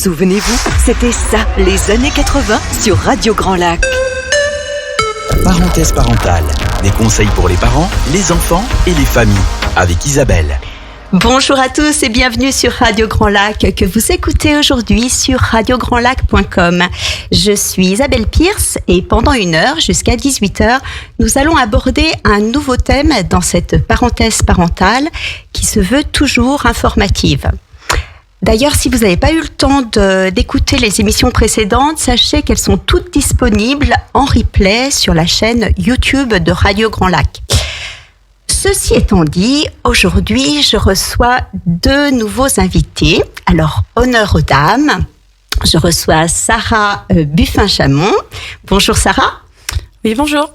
Souvenez-vous, c'était ça, les années 80 sur Radio Grand Lac. Parenthèse parentale, des conseils pour les parents, les enfants et les familles, avec Isabelle. Bonjour à tous et bienvenue sur Radio Grand Lac que vous écoutez aujourd'hui sur radiograndlac.com. Je suis Isabelle Pierce et pendant 1 heure jusqu'à 18h, nous allons aborder un nouveau thème dans cette parenthèse parentale qui se veut toujours informative. D'ailleurs, si vous n'avez pas eu le temps d'écouter les émissions précédentes, sachez qu'elles sont toutes disponibles en replay sur la chaîne YouTube de Radio Grand Lac. Ceci étant dit, aujourd'hui, je reçois 2 nouveaux invités. Alors, honneur aux dames. Je reçois Sarah Buffin-Chamon. Bonjour Sarah. Oui, bonjour.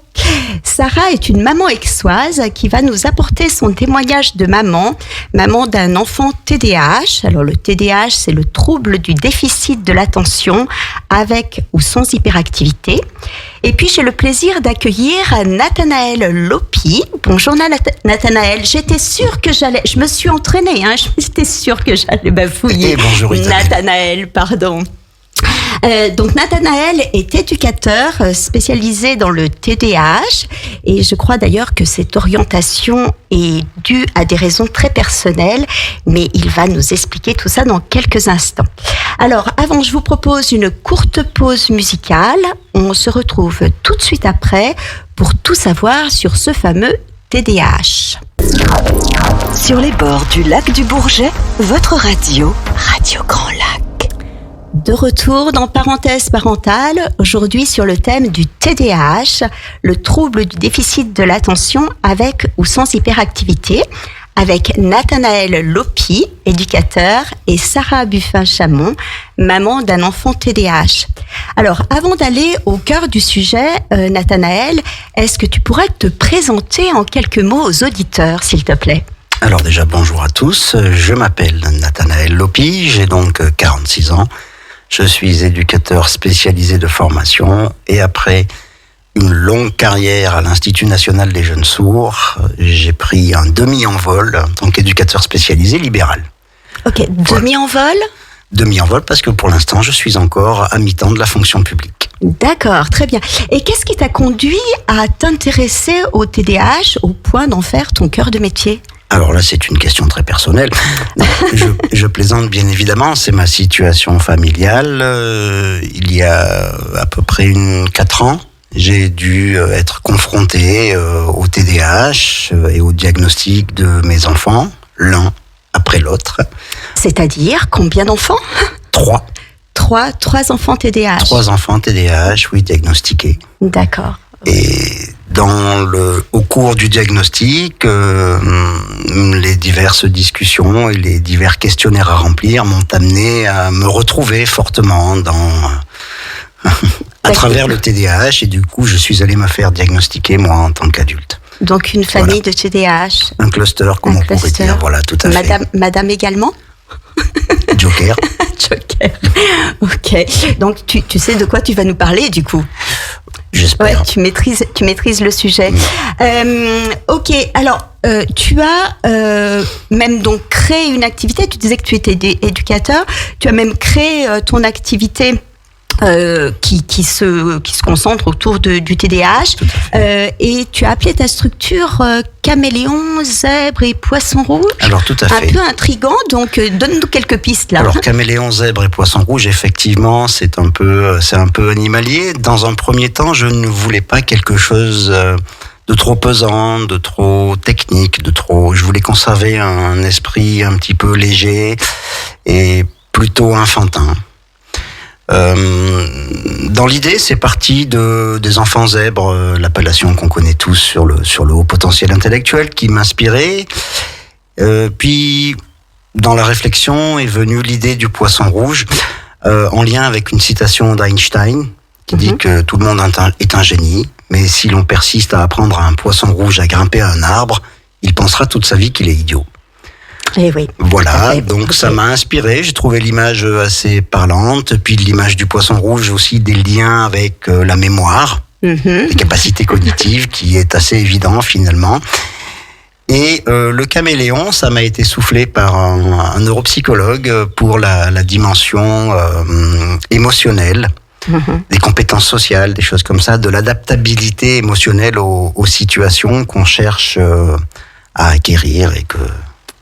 Sarah est une maman aixoise qui va nous apporter son témoignage de maman d'un enfant TDAH. Alors le TDAH, c'est le trouble du déficit de l'attention avec ou sans hyperactivité. Et puis j'ai le plaisir d'accueillir Nathanaël Lopi. Bonjour Nathanaël, j'étais sûre que je me suis entraînée, j'étais sûre que j'allais bafouiller. Et bonjour Isabelle. Nathanaël, pardon. Donc Nathanaël est éducateur spécialisé dans le TDAH et je crois d'ailleurs que cette orientation est due à des raisons très personnelles, mais il va nous expliquer tout ça dans quelques instants. Alors avant, je vous propose une courte pause musicale. On se retrouve tout de suite après pour tout savoir sur ce fameux TDAH. Sur les bords du lac du Bourget, votre radio, Radio Grand Lac. De retour dans Parenthèse parentale, aujourd'hui sur le thème du TDAH, le trouble du déficit de l'attention avec ou sans hyperactivité, avec Nathanaël Lopi, éducateur, et Sarah Buffin-Chamon, maman d'un enfant TDAH. Alors, avant d'aller au cœur du sujet, Nathanaël, est-ce que tu pourrais te présenter en quelques mots aux auditeurs, s'il te plaît ? Alors déjà, bonjour à tous, je m'appelle Nathanaël Lopi, j'ai donc 46 ans. Je suis éducateur spécialisé de formation et après une longue carrière à l'Institut national des jeunes sourds, j'ai pris un demi-envol en tant qu'éducateur spécialisé libéral. Ok, demi-envol ? Demi-envol parce que pour l'instant, je suis encore à mi-temps de la fonction publique. D'accord, très bien. Et qu'est-ce qui t'a conduit à t'intéresser au TDAH au point d'en faire ton cœur de métier ? Alors là, c'est une question très personnelle. Je plaisante bien évidemment, c'est ma situation familiale. Il y a à peu près 4 ans, j'ai dû être confronté au TDAH et au diagnostic de mes enfants, l'un après l'autre. C'est-à-dire combien d'enfants ? 3. 3 enfants TDAH. 3 enfants TDAH, oui, diagnostiqués. D'accord. Et au cours du diagnostic, les diverses discussions et les divers questionnaires à remplir m'ont amené à me retrouver fortement à travers le TDAH et du coup je suis allé me faire diagnostiquer moi en tant qu'adulte. Donc une famille de TDAH. Un cluster, comme on pourrait dire, voilà, tout à fait. Madame également ? Joker. Joker. Ok. Donc tu sais de quoi tu vas nous parler du coup ? J'espère. Ouais, tu maîtrises le sujet. Ok, alors tu as même donc créé une activité. Tu disais que tu étais éducateur. Tu as même créé ton activité qui se concentre autour du TDAH. Et tu as appelé ta structure Caméléon, Zèbre et Poisson Rouge. Alors tout à fait. Un peu intriguant, donc donne-nous quelques pistes là. Alors Caméléon, Zèbre et Poisson Rouge, effectivement, c'est un peu animalier. Dans un premier temps, je ne voulais pas quelque chose de trop pesant, de trop technique, je voulais conserver un esprit un petit peu léger et plutôt enfantin. Dans l'idée, c'est parti des enfants zèbres, l'appellation qu'on connaît tous sur le haut potentiel intellectuel, qui m'inspirait. Puis, dans la réflexion est venue l'idée du poisson rouge, en lien avec une citation d'Einstein, qui dit que tout le monde est un génie, mais si l'on persiste à apprendre à un poisson rouge à grimper à un arbre, il pensera toute sa vie qu'il est idiot. Eh oui. Voilà, donc ça m'a inspiré, j'ai trouvé l'image assez parlante, puis l'image du poisson rouge aussi, des liens avec la mémoire, les capacités cognitives, qui est assez évident finalement. Et le caméléon, ça m'a été soufflé par un neuropsychologue pour la dimension émotionnelle, des compétences sociales, des choses comme ça, de l'adaptabilité émotionnelle aux situations qu'on cherche à acquérir et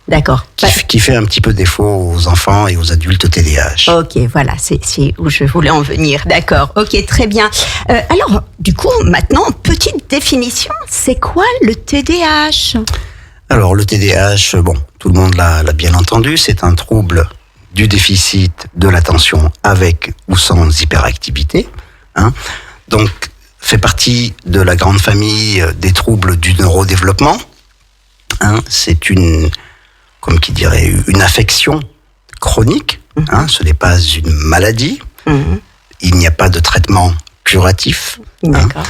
D'accord. qui fait un petit peu défaut aux enfants et aux adultes TDAH. Ok, voilà, c'est où je voulais en venir. D'accord, ok, très bien. Alors, du coup, maintenant, petite définition, c'est quoi le TDAH ? Alors, le TDAH, bon, tout le monde l'a bien entendu, c'est un trouble du déficit de l'attention avec ou sans hyperactivité. Donc, fait partie de la grande famille des troubles du neurodéveloppement. C'est comme qui dirait, une affection chronique. Ce n'est pas une maladie. Il n'y a pas de traitement curatif. D'accord.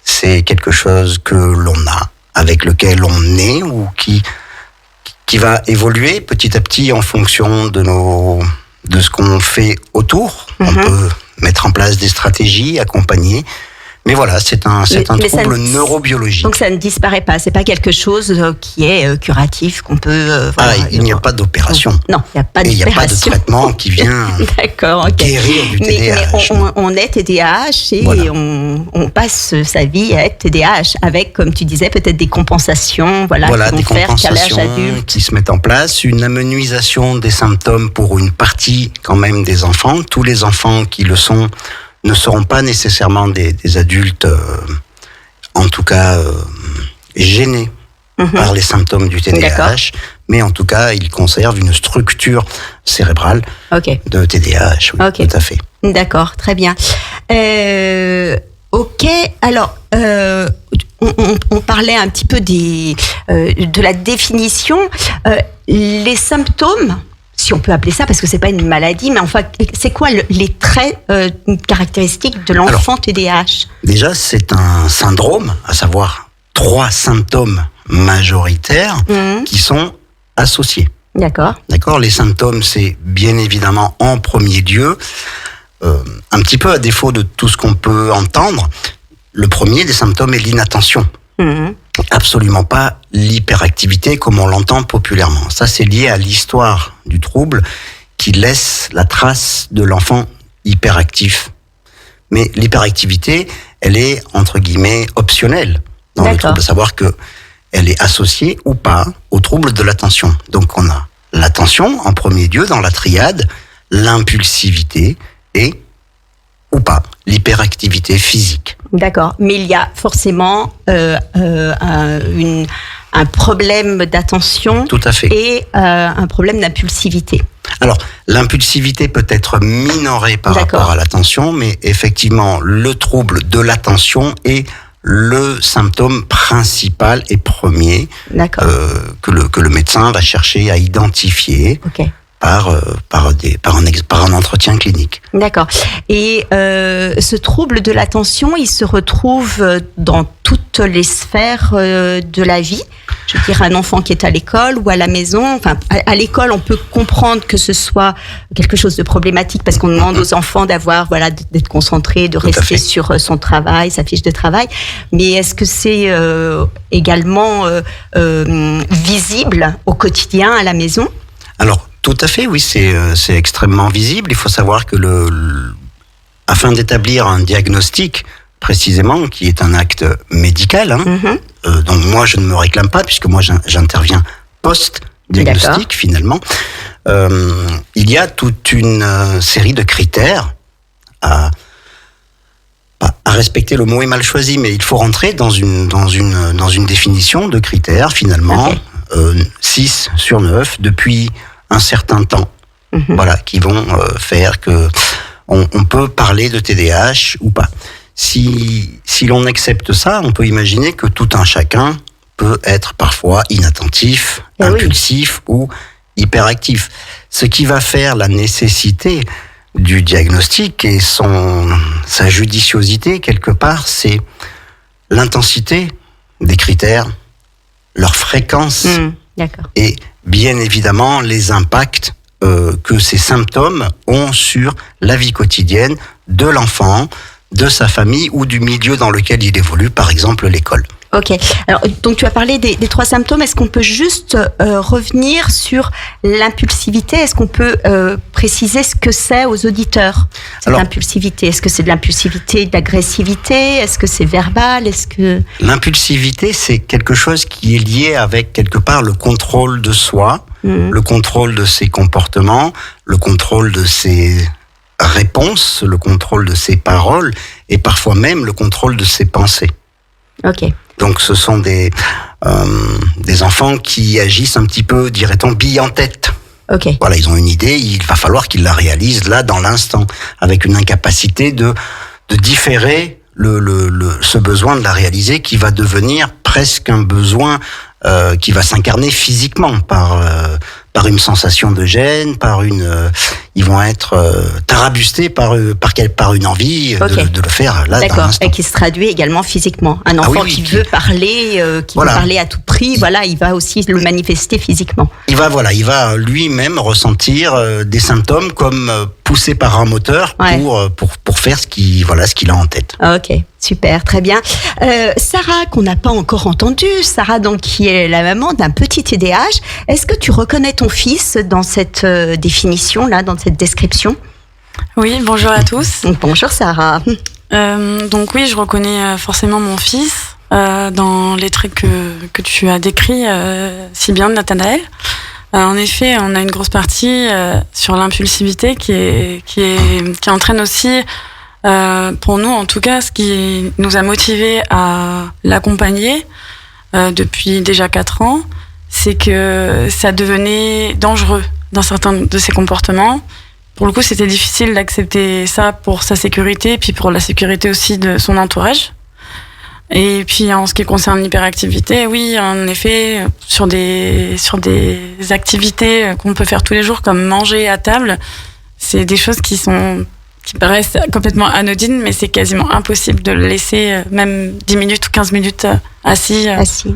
C'est quelque chose que l'on a, avec lequel on est ou qui va évoluer petit à petit en fonction de ce qu'on fait autour. On peut mettre en place des stratégies, accompagner. Mais voilà, c'est un trouble neurobiologique. Donc ça ne disparaît pas, c'est pas quelque chose qui est curatif, qu'on peut... il n'y a pas d'opération. Non, il n'y a pas d'opération. Et il n'y a pas de traitement qui vient guérir du TDAH. Mais on est TDAH et voilà. on passe sa vie à être TDAH avec, comme tu disais, peut-être des compensations, qui vont des faire qu'à l'âge compensations adulte. qui se mettent en place, une amenuisation des symptômes pour une partie quand même des enfants. Tous les enfants qui le sont ne seront pas nécessairement des adultes, en tout cas gênés par les symptômes du TDAH, D'accord. mais en tout cas, ils conservent une structure cérébrale de TDAH. Oui, Ok. tout à fait. D'accord, très bien. Ok, alors, on parlait un petit peu de la définition. Les symptômes, si on peut appeler ça, parce que c'est pas une maladie, mais enfin, c'est quoi les traits caractéristiques de l'enfant TDAH ? Déjà, c'est un syndrome, à savoir 3 symptômes majoritaires qui sont associés. D'accord. D'accord. Les symptômes, c'est bien évidemment en premier lieu, un petit peu à défaut de tout ce qu'on peut entendre, le premier des symptômes est l'inattention. Absolument pas l'hyperactivité comme on l'entend populairement. Ça, c'est lié à l'histoire du trouble qui laisse la trace de l'enfant hyperactif. Mais l'hyperactivité, elle est, entre guillemets, optionnelle dans le trouble, à savoir que elle est associée ou pas au trouble de l'attention. Donc, on a l'attention en premier lieu dans la triade, l'impulsivité et, ou pas, l'hyperactivité physique. D'accord, mais il y a forcément un problème d'attention. Tout à fait. Et un problème d'impulsivité. Alors, l'impulsivité peut être minorée par rapport à l'attention, mais effectivement, le trouble de l'attention est le symptôme principal et premier que le médecin va chercher à identifier. Par un entretien clinique. D'accord. Et ce trouble de l'attention, il se retrouve dans toutes les sphères de la vie. Je veux dire, un enfant qui est à l'école ou à la maison. Enfin, à l'école, on peut comprendre que ce soit quelque chose de problématique parce qu'on demande aux enfants d'être concentrés, de rester sur son travail, sa fiche de travail. Mais est-ce que c'est également visible au quotidien à la maison ? Alors, tout à fait, oui, c'est extrêmement visible. Il faut savoir que afin d'établir un diagnostic, précisément, qui est un acte médical, donc moi je ne me réclame pas, puisque moi j'interviens post-diagnostic finalement, il y a toute une série de critères à respecter. Le mot est mal choisi, mais il faut rentrer dans une définition de critères finalement, 6 sur 9 depuis un certain temps, qui vont faire que on peut parler de TDAH ou pas. Si l'on accepte ça, on peut imaginer que tout un chacun peut être parfois inattentif, impulsif ou hyperactif. Ce qui va faire la nécessité du diagnostic et sa judiciosité quelque part, c'est l'intensité des critères, leur fréquence et bien évidemment les impacts que ces symptômes ont sur la vie quotidienne de l'enfant, de sa famille ou du milieu dans lequel il évolue, par exemple l'école. Ok. Alors, donc tu as parlé des 3 symptômes. Est-ce qu'on peut juste revenir sur l'impulsivité? Est-ce qu'on peut préciser ce que c'est aux auditeurs, cette impulsivité? Est-ce que c'est de l'impulsivité, de l'agressivité? Est-ce que c'est verbal? L'impulsivité, c'est quelque chose qui est lié avec, quelque part, le contrôle de soi, le contrôle de ses comportements, le contrôle de ses réponses, le contrôle de ses paroles et parfois même le contrôle de ses pensées. Ok. Donc ce sont des enfants qui agissent un petit peu, dirait-on, bille en tête. Ok. Voilà, ils ont une idée, il va falloir qu'ils la réalisent là, dans l'instant, avec une incapacité de différer ce besoin de la réaliser, qui va devenir presque un besoin qui va s'incarner physiquement par une sensation de gêne, ils vont être tarabustés par une envie de le faire là. D'accord, et qui se traduit également physiquement. Un enfant qui veut parler, veut parler à tout prix, il va aussi le manifester physiquement. Il va lui-même ressentir des symptômes comme poussé par un moteur pour faire ce qu'il a en tête. Ok, super, très bien. Sarah, qu'on n'a pas encore entendue, Sarah donc qui est la maman d'un petit TDAH, est-ce que tu reconnais ton fils dans cette définition-là, dans cette description? Oui, bonjour à tous. Bonjour Sarah. Donc oui, je reconnais forcément mon fils dans les traits que tu as décrits si bien, Nathanaël. En effet, on a une grosse partie sur l'impulsivité qui entraîne aussi, pour nous en tout cas, ce qui nous a motivés à l'accompagner depuis déjà 4 ans, c'est que ça devenait dangereux dans certains de ses comportements. Pour le coup, c'était difficile d'accepter ça pour sa sécurité, puis pour la sécurité aussi de son entourage. Et puis en ce qui concerne l'hyperactivité, oui, en effet, sur des activités qu'on peut faire tous les jours, comme manger à table, c'est des choses qui paraissent complètement anodines, mais c'est quasiment impossible de le laisser même 10 minutes ou 15 minutes assis.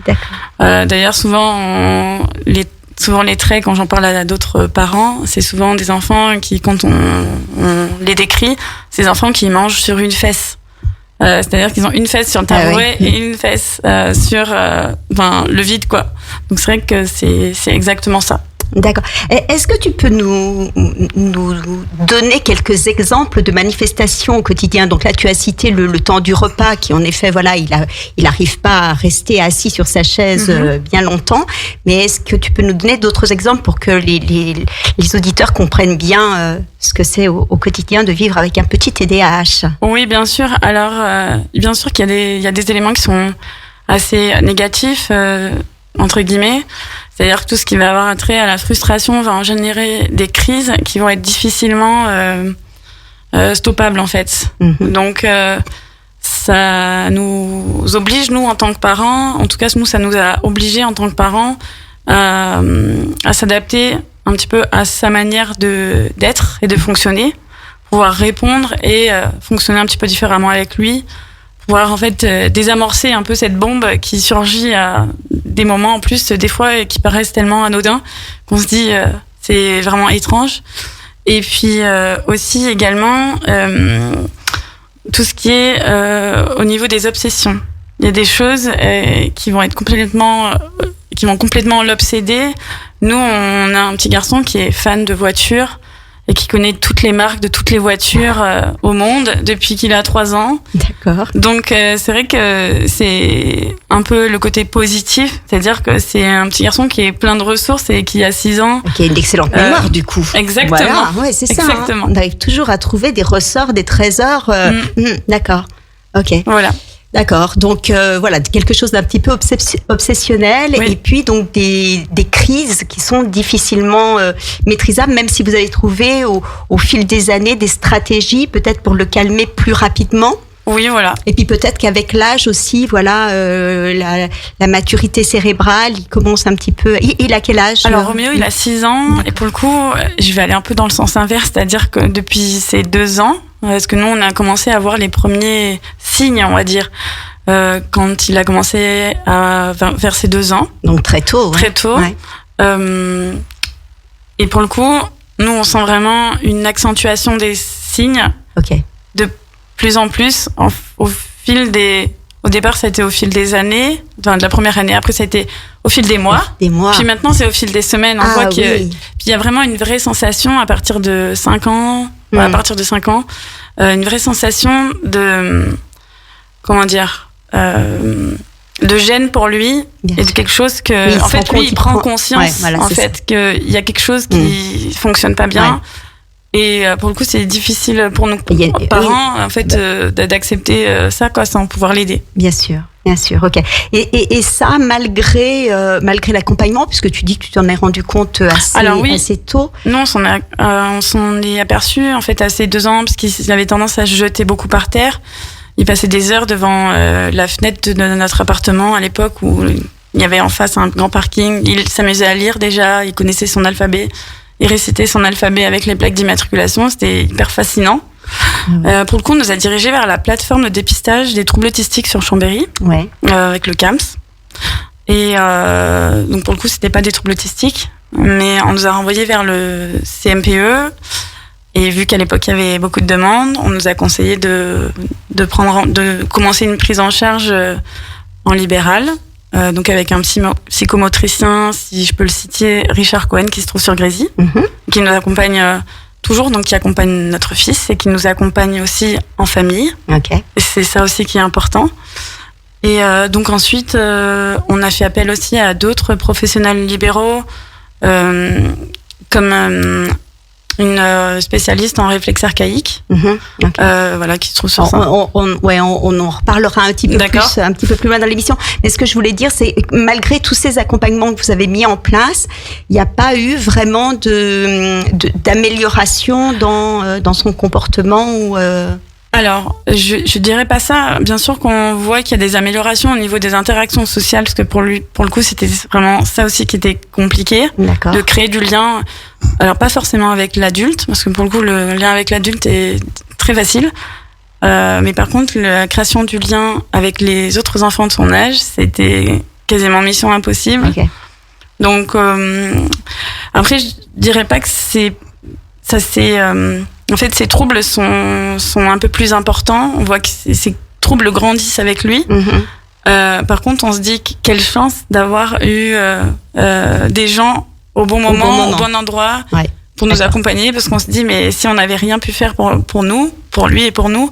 D'accord. D'ailleurs, souvent les traits, quand j'en parle à d'autres parents, c'est souvent des enfants qui, quand on les décrit, c'est des enfants qui mangent sur une fesse. C'est-à-dire qu'ils ont une fesse sur le tabouret et une fesse sur le vide, quoi. Donc c'est vrai que c'est exactement ça. D'accord. Est-ce que tu peux nous donner quelques exemples de manifestations au quotidien? Donc là, tu as cité le temps du repas, qui en effet, il arrive pas à rester assis sur sa chaise bien longtemps. Mais est-ce que tu peux nous donner d'autres exemples pour que les auditeurs comprennent bien ce que c'est au quotidien de vivre avec un petit TDAH? Oui, bien sûr. Alors, bien sûr qu'il y a des éléments qui sont assez négatifs, entre guillemets. C'est-à-dire que tout ce qui va avoir un trait à la frustration va en générer des crises qui vont être difficilement stoppables, en fait. Donc, ça nous oblige, nous, en tant que parents, en tout cas, nous, ça nous a obligés, en tant que parents, à s'adapter un petit peu à sa manière d'être et de fonctionner, pouvoir répondre et fonctionner un petit peu différemment avec lui, pouvoir en fait désamorcer un peu cette bombe qui surgit à des moments en plus des fois qui paraissent tellement anodins qu'on se dit c'est vraiment étrange. Et puis aussi également tout ce qui est au niveau des obsessions. Il y a des choses qui vont complètement l'obséder. Nous, on a un petit garçon qui est fan de voitures et qui connaît toutes les marques de toutes les voitures au monde depuis qu'il a 3 ans. D'accord. Donc c'est vrai que c'est un peu le côté positif, c'est-à-dire que c'est un petit garçon qui est plein de ressources et qui a 6 ans. Qui a une excellente mémoire du coup. Exactement. Voilà. Ouais, c'est ça. Exactement. On arrive toujours à trouver des ressorts, des trésors. D'accord. Ok. Voilà. D'accord, donc quelque chose d'un petit peu obsessionnel, et puis donc des crises qui sont difficilement maîtrisables, même si vous avez trouvé au fil des années des stratégies peut-être pour le calmer plus rapidement. Oui, voilà. Et puis peut-être qu'avec l'âge aussi, la maturité cérébrale, il commence un petit peu... Il a quel âge? Alors Roméo, il a 6 ans, et pour le coup, je vais aller un peu dans le sens inverse, c'est-à-dire que depuis ses 2 ans, parce que nous, on a commencé à voir les premiers signes, on va dire, quand il a commencé vers ses 2 ans. Donc très tôt. Très tôt. Ouais. Et pour le coup, nous, on sent vraiment une accentuation des signes. Ok. De plus en plus au fil des Au départ, ça a été au fil des années, enfin de la première année. Après, ça a été au fil des mois. Des mois. Puis maintenant, c'est au fil des semaines. On voit que puis il y a vraiment une vraie sensation à partir de 5 ans. À partir de 5 ans, une vraie sensation de comment dire. De gêne pour lui et de quelque chose que en fait lui il prend conscience en fait qu'il y a quelque chose qui fonctionne pas bien et pour le coup c'est difficile pour nous parents en fait d'accepter ça quoi sans pouvoir l'aider. Bien sûr, ok. Et ça malgré l'accompagnement, puisque tu dis que tu t'en es rendu compte assez tôt. Non, on s'en est aperçu en fait à ses 2 ans parce qu'il avait tendance à se jeter beaucoup par terre. Il passait des heures devant la fenêtre de notre appartement à l'époque où il y avait en face un grand parking. Il s'amusait à lire déjà, il connaissait son alphabet. Il récitait son alphabet avec les plaques d'immatriculation, c'était hyper fascinant. Pour le coup, on nous a dirigés vers la plateforme de dépistage des troubles autistiques sur Chambéry, avec le CAMS. Et donc pour le coup, c'était pas des troubles autistiques, mais on nous a renvoyés vers le CMPE. Et vu qu'à l'époque il y avait beaucoup de demandes, on nous a conseillé de commencer une prise en charge en libéral, donc avec un psychomotricien, si je peux le citer, Richard Cohen, qui se trouve sur Grésy, qui nous accompagne toujours, donc qui accompagne notre fils et qui nous accompagne aussi en famille. Okay. Et c'est ça aussi qui est important. Et donc ensuite, on a fait appel aussi à d'autres professionnels libéraux, comme une spécialiste en réflexe archaïque, qui se trouve sur ça. On en reparlera un petit peu plus loin dans l'émission. Mais ce que je voulais dire, c'est que malgré tous ces accompagnements que vous avez mis en place, il n'y a pas eu vraiment d'amélioration dans son comportement ou. Alors, je dirais pas ça. Bien sûr qu'on voit qu'il y a des améliorations au niveau des interactions sociales, parce que pour le coup, c'était vraiment ça aussi qui était compliqué. D'accord. De créer du lien. Alors, pas forcément avec l'adulte, parce que pour le coup, le lien avec l'adulte est très facile. Mais par contre, la création du lien avec les autres enfants de son âge, c'était quasiment mission impossible. Okay. Donc, après, je dirais pas que en fait, ces troubles sont un peu plus importants. On voit que ces troubles grandissent avec lui. Par contre, on se dit quelle chance d'avoir eu des gens au bon moment, au bon endroit, pour nous accompagner. Parce qu'on se dit, mais si on n'avait rien pu faire pour nous, pour lui et pour nous,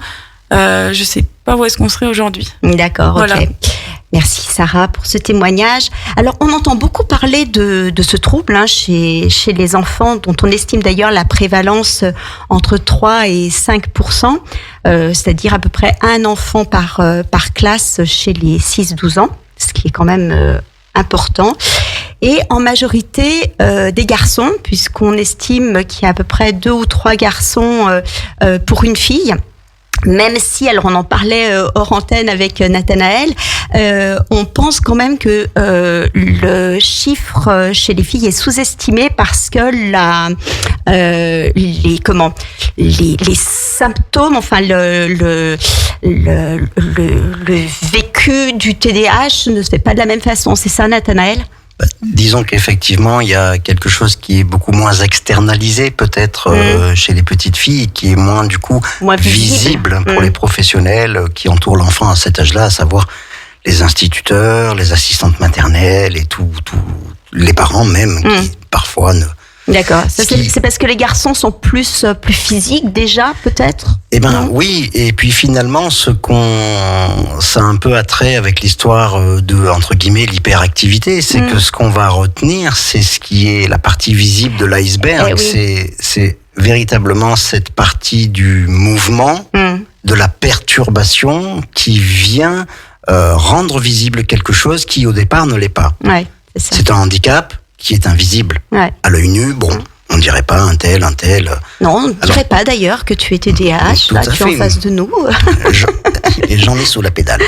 je sais pas où est-ce qu'on serait aujourd'hui. D'accord, voilà. Ok. Merci Sarah pour ce témoignage. Alors, on entend beaucoup parler de ce trouble chez les enfants, dont on estime d'ailleurs la prévalence entre 3 et 5%, c'est-à-dire à peu près un enfant par classe chez les 6-12 ans, ce qui est quand même important. Et en majorité des garçons, puisqu'on estime qu'il y a à peu près 2 ou 3 garçons pour une fille. Même si, alors on en parlait hors antenne avec Nathanaël, on pense quand même que le chiffre chez les filles est sous-estimé parce que les symptômes, enfin le vécu du TDAH ne se fait pas de la même façon. C'est ça, Nathanaël ? Disons qu'effectivement, il y a quelque chose qui est beaucoup moins externalisé peut-être chez les petites filles, qui est moins visible pour les professionnels qui entourent l'enfant à cet âge-là, à savoir les instituteurs, les assistantes maternelles et tous les parents même qui parfois ne. D'accord. C'est parce que les garçons sont plus physiques déjà, peut-être ? Eh ben oui, et puis finalement, ça a un peu attrait avec l'histoire de, entre guillemets, l'hyperactivité, c'est que ce qu'on va retenir, c'est ce qui est la partie visible de l'iceberg, c'est véritablement cette partie du mouvement, de la perturbation qui vient rendre visible quelque chose qui au départ ne l'est pas. Ouais, c'est ça. C'est un handicap qui est invisible. À l'œil nu, on ne dirait pas un tel. Non, on ne dirait pas d'ailleurs que tu es TDAH, là, tu es en face de nous. Et j'en ai sous la pédale.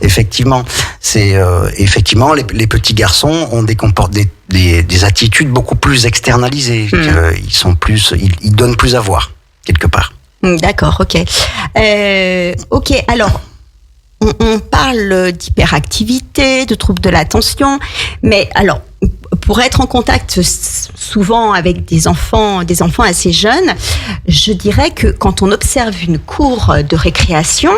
Effectivement, effectivement les petits garçons ont des attitudes beaucoup plus externalisées. Ils donnent plus à voir, quelque part. D'accord, ok. Ok, alors... On parle d'hyperactivité, de troubles de l'attention, mais alors, pour être en contact souvent avec des enfants assez jeunes, je dirais que quand on observe une cour de récréation,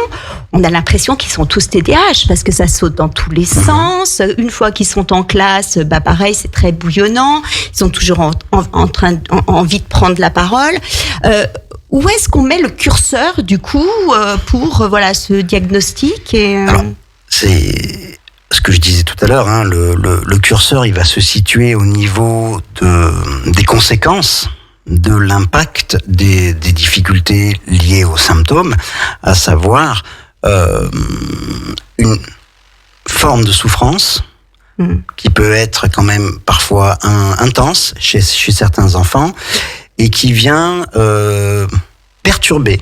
on a l'impression qu'ils sont tous TDAH parce que ça saute dans tous les sens. Une fois qu'ils sont en classe, pareil, c'est très bouillonnant. Ils ont toujours envie de prendre la parole. Où est-ce qu'on met le curseur du coup pour ce diagnostic Alors, c'est ce que je disais tout à l'heure. Hein, le curseur, il va se situer au niveau des conséquences, de l'impact des difficultés liées aux symptômes, à savoir une forme de souffrance qui peut être quand même parfois intense chez certains enfants et qui vient perturber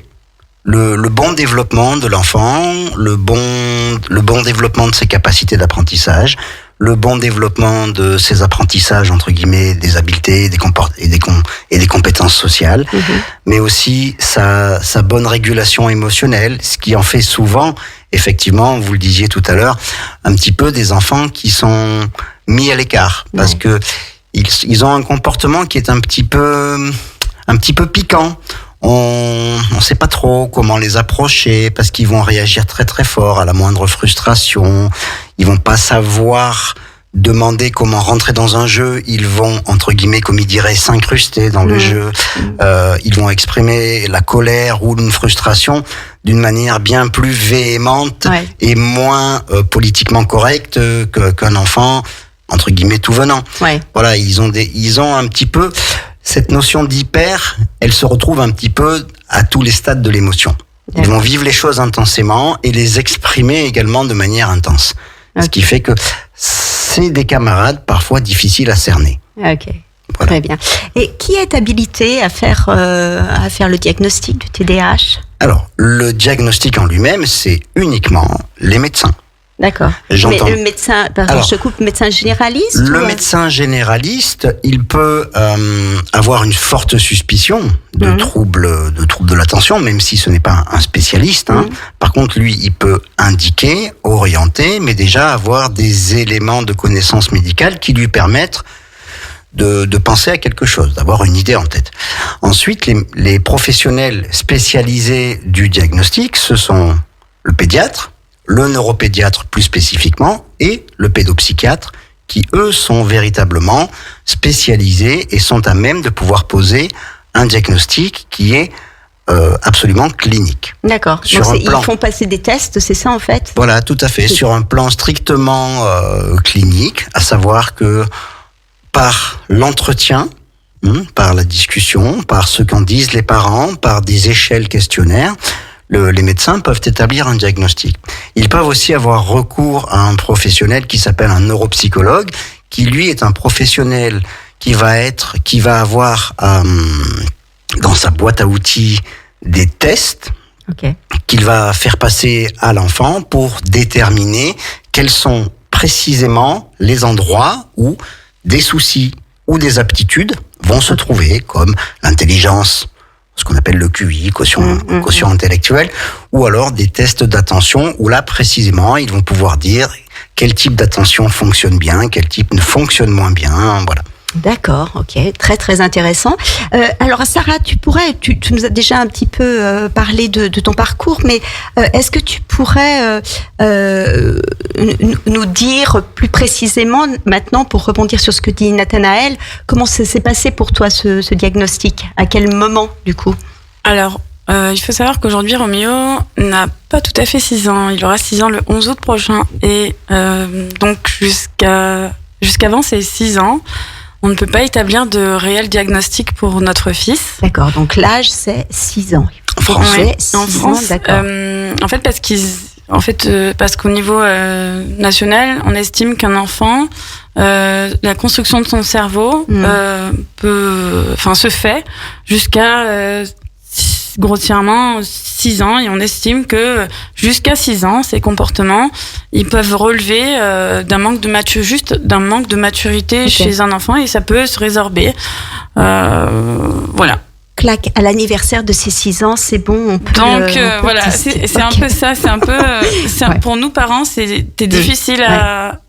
le bon développement de l'enfant, le bon développement de ses capacités d'apprentissage, le bon développement de ses apprentissages, entre guillemets, des habiletés, des compétences sociales, mais aussi sa bonne régulation émotionnelle, ce qui en fait souvent, effectivement, vous le disiez tout à l'heure, un petit peu des enfants qui sont mis à l'écart, parce que ils ont un comportement qui est un petit peu piquant. On ne sait pas trop comment les approcher parce qu'ils vont réagir très très fort à la moindre frustration. Ils vont pas savoir demander comment rentrer dans un jeu. Ils vont, entre guillemets, comme ils diraient, s'incruster dans le jeu. Ils vont exprimer la colère ou une frustration d'une manière bien plus véhémente et moins politiquement correcte qu'un enfant, entre guillemets, tout venant. Voilà, ils ont un petit peu cette notion d'hyper, elle se retrouve un petit peu à tous les stades de l'émotion. Ils vont vivre les choses intensément et les exprimer également de manière intense. Ce qui fait que c'est des camarades parfois difficiles à cerner. Ok, très bien. Et qui est habilité à faire le diagnostic du TDAH ? Alors, le diagnostic en lui-même, c'est uniquement les médecins. D'accord. J'entends. Mais le médecin, je coupe, médecin généraliste Le médecin généraliste, il peut avoir une forte suspicion de troubles de l'attention, même si ce n'est pas un spécialiste. Par contre, lui, il peut indiquer, orienter, mais déjà avoir des éléments de connaissance médicale qui lui permettent de penser à quelque chose, d'avoir une idée en tête. Ensuite, les professionnels spécialisés du diagnostic, ce sont le pédiatre, le neuropédiatre plus spécifiquement, et le pédopsychiatre, qui eux sont véritablement spécialisés et sont à même de pouvoir poser un diagnostic qui est absolument clinique. D'accord. Donc ils font passer des tests, c'est ça en fait ? Voilà, tout à fait. Sur un plan strictement clinique, à savoir que par l'entretien, par la discussion, par ce qu'en disent les parents, par des échelles questionnaires, les médecins peuvent établir un diagnostic. Ils peuvent aussi avoir recours à un professionnel qui s'appelle un neuropsychologue, qui lui est un professionnel qui va avoir dans sa boîte à outils des tests qu'il va faire passer à l'enfant pour déterminer quels sont précisément les endroits où des soucis ou des aptitudes vont se trouver, comme l'intelligence, ce qu'on appelle le QI, quotient intellectuel, ou alors des tests d'attention où là, précisément, ils vont pouvoir dire quel type d'attention fonctionne bien, quel type ne fonctionne moins bien, voilà. D'accord, ok, très très intéressant. Alors Sarah, tu nous as déjà un petit peu parlé de ton parcours, mais est-ce que tu pourrais nous dire plus précisément maintenant, pour rebondir sur ce que dit Nathanaël, comment ça s'est passé pour toi ce diagnostic ? À quel moment du coup ? Alors, il faut savoir qu'aujourd'hui Roméo n'a pas tout à fait 6 ans, il aura 6 ans le 11 août prochain, et donc jusqu'avant ses 6 ans, on ne peut pas établir de réel diagnostic pour notre fils. D'accord, donc l'âge c'est 6 ans. En France, en France, d'accord. En fait, parce qu'au niveau national, on estime qu'un enfant, la construction de son cerveau se fait jusqu'à grossièrement 6 ans, et on estime que jusqu'à 6 ans, ces comportements, ils peuvent relever d'un manque de maturité chez un enfant, et ça peut se résorber. Voilà. Clac, à l'anniversaire de ses 6 ans, c'est bon, on peut... Donc voilà, c'est un peu ça, c'est un peu... pour nous parents, c'était difficile à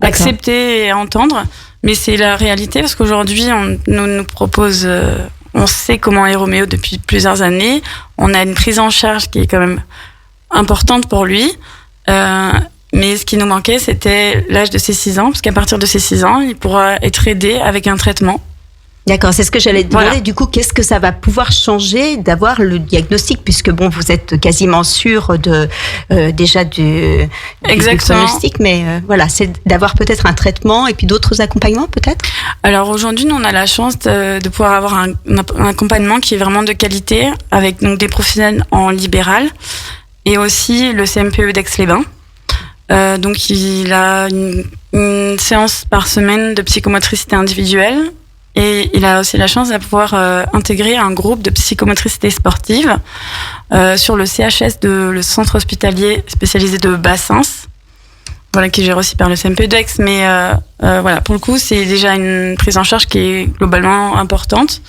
accepter et à entendre, Mais c'est la réalité parce qu'aujourd'hui, on nous propose, on sait comment est Roméo depuis plusieurs années. On a une prise en charge qui est quand même importante pour lui. Mais ce qui nous manquait, c'était l'âge de ses 6 ans, parce qu'à partir de ses 6 ans, il pourra être aidé avec un traitement. D'accord, c'est ce que j'allais te demander. Voilà. Du coup, qu'est-ce que ça va pouvoir changer d'avoir le diagnostic, puisque bon, vous êtes quasiment sûr de déjà du diagnostic, mais voilà, c'est d'avoir peut-être un traitement et puis d'autres accompagnements peut-être. Alors aujourd'hui, nous on a la chance de pouvoir avoir un accompagnement qui est vraiment de qualité, avec donc des professionnels en libéral et aussi le CMPE d'Aix-les-Bains. Donc il a une séance par semaine de psychomotricité individuelle. Et il a aussi la chance de pouvoir intégrer un groupe de psychomotricité sportive sur le CHS le centre hospitalier spécialisé de Bassins, voilà, qui gère aussi par le CMP d'Aix. Mais voilà, pour le coup, c'est déjà une prise en charge qui est globalement importante.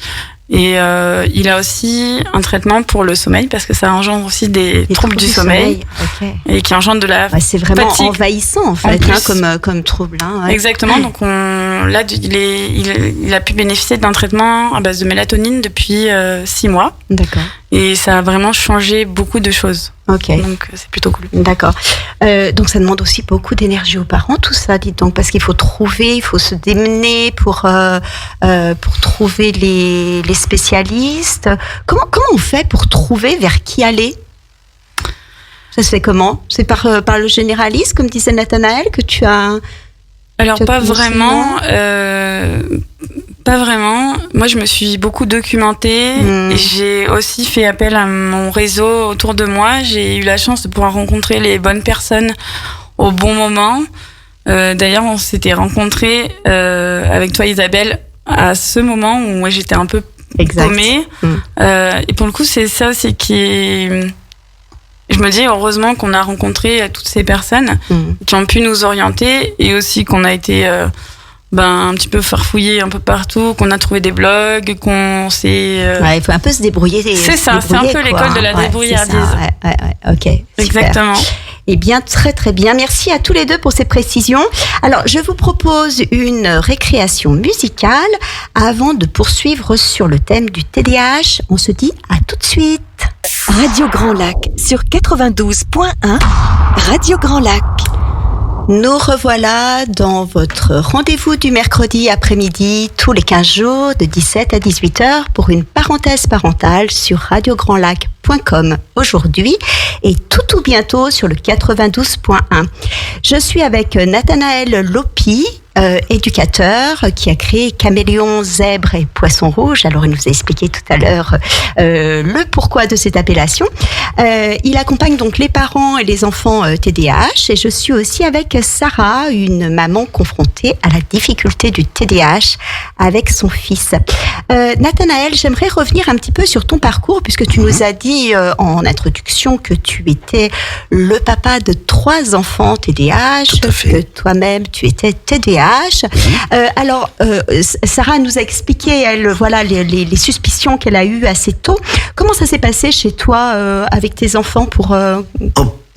Et il a aussi un traitement pour le sommeil, parce que ça engendre aussi des troubles du sommeil. Okay. Et qui engendre de la c'est vraiment fatigue. Envahissant en fait, comme trouble. Hein, ouais. Exactement. Donc là, il a pu bénéficier d'un traitement à base de mélatonine depuis 6 mois. D'accord. Et ça a vraiment changé beaucoup de choses. Ok. Donc c'est plutôt cool. D'accord. Donc ça demande aussi beaucoup d'énergie aux parents, tout ça, dites donc, parce qu'il faut trouver, il faut se démener pour trouver les spécialistes. Comment on fait pour trouver vers qui aller ? Ça se fait comment ? C'est par le généraliste, comme disait Nathanaël, que tu as... Alors pas vraiment. Pas vraiment. Moi, je me suis beaucoup documentée. Et j'ai aussi fait appel à mon réseau autour de moi. J'ai eu la chance de pouvoir rencontrer les bonnes personnes au bon moment. D'ailleurs, on s'était rencontrés avec toi, Isabelle, à ce moment où moi, j'étais un peu paumée. Et pour le coup, c'est ça aussi qui est... Je me dis heureusement qu'on a rencontré toutes ces personnes qui ont pu nous orienter, et aussi qu'on a été un petit peu farfouillé un peu partout, qu'on a trouvé des blogs, qu'on s'est... Ouais, il faut un peu se débrouiller. C'est ça, c'est un peu l'école de la débrouillardise. Ouais, ok. Super. Exactement. Eh bien, très très bien. Merci à tous les deux pour ces précisions. Alors, je vous propose une récréation musicale avant de poursuivre sur le thème du TDAH. On se dit à tout de suite. Radio Grand Lac sur 92.1, Radio Grand Lac. Nous revoilà dans votre rendez-vous du mercredi après-midi, tous les 15 jours, de 17 à 18h, pour une parenthèse parentale sur radiograndlac.com aujourd'hui et tout bientôt sur le 92.1. Je suis avec Nathanaël Lopi, éducateur, qui a créé Caméléon, Zèbre et Poisson Rouge. Alors, il nous a expliqué tout à l'heure le pourquoi de cette appellation. Il accompagne donc les parents et les enfants TDAH. Et je suis aussi avec Sarah, une maman confrontée à la difficulté du TDAH avec son fils. Nathanaël, j'aimerais revenir un petit peu sur ton parcours, puisque tu nous as dit en introduction que tu étais le papa de 3 enfants TDAH, Tout à fait. que toi-même tu étais TDAH. Alors, Sarah nous a expliqué, elle, voilà, les suspicions qu'elle a eues assez tôt. Comment ça s'est passé chez toi avec tes enfants pour...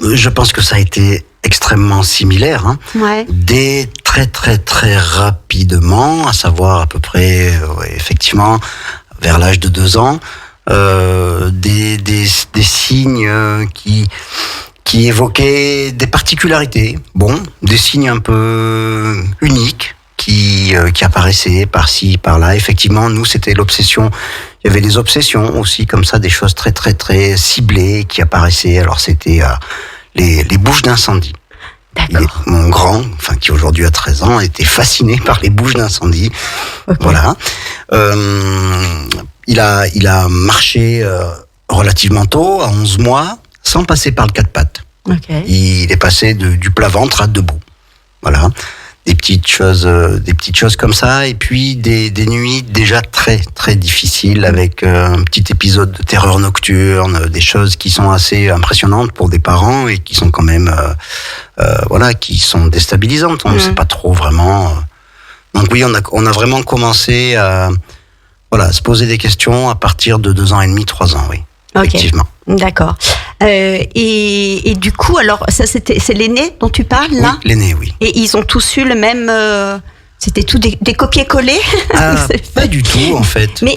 Je pense que ça a été extrêmement similaire. Hein. Ouais. Dès très très très rapidement, à savoir à peu près, effectivement, vers l'âge de 2 ans, des signes qui évoquaient des particularités, des signes un peu uniques qui apparaissaient par-ci, par-là. Effectivement, nous, c'était l'obsession. Il y avait des obsessions aussi, comme ça, des choses très, très, très ciblées qui apparaissaient. Alors, c'était les bouches d'incendie. D'accord. Mon grand, qui aujourd'hui a 13 ans, était fasciné par les bouches d'incendie. Okay. Voilà. Il a marché relativement tôt, à 11 mois, sans passer par le 4 pattes. Okay. Il est passé du plat ventre à debout. Voilà. Des petites choses comme ça, et puis des nuits déjà très très difficiles, avec un petit épisode de terreur nocturne, des choses qui sont assez impressionnantes pour des parents et qui sont quand même qui sont déstabilisantes. On ne sait pas trop vraiment. Donc oui, on a vraiment commencé à se poser des questions à partir de 2 ans et demi, 3 ans, oui. Okay. Effectivement. D'accord. Et du coup, alors, c'est l'aîné dont tu parles, là ? Oui, l'aîné, oui. Et ils ont tous eu le même C'était tout des copier-coller? Pas du tout, en fait. Mais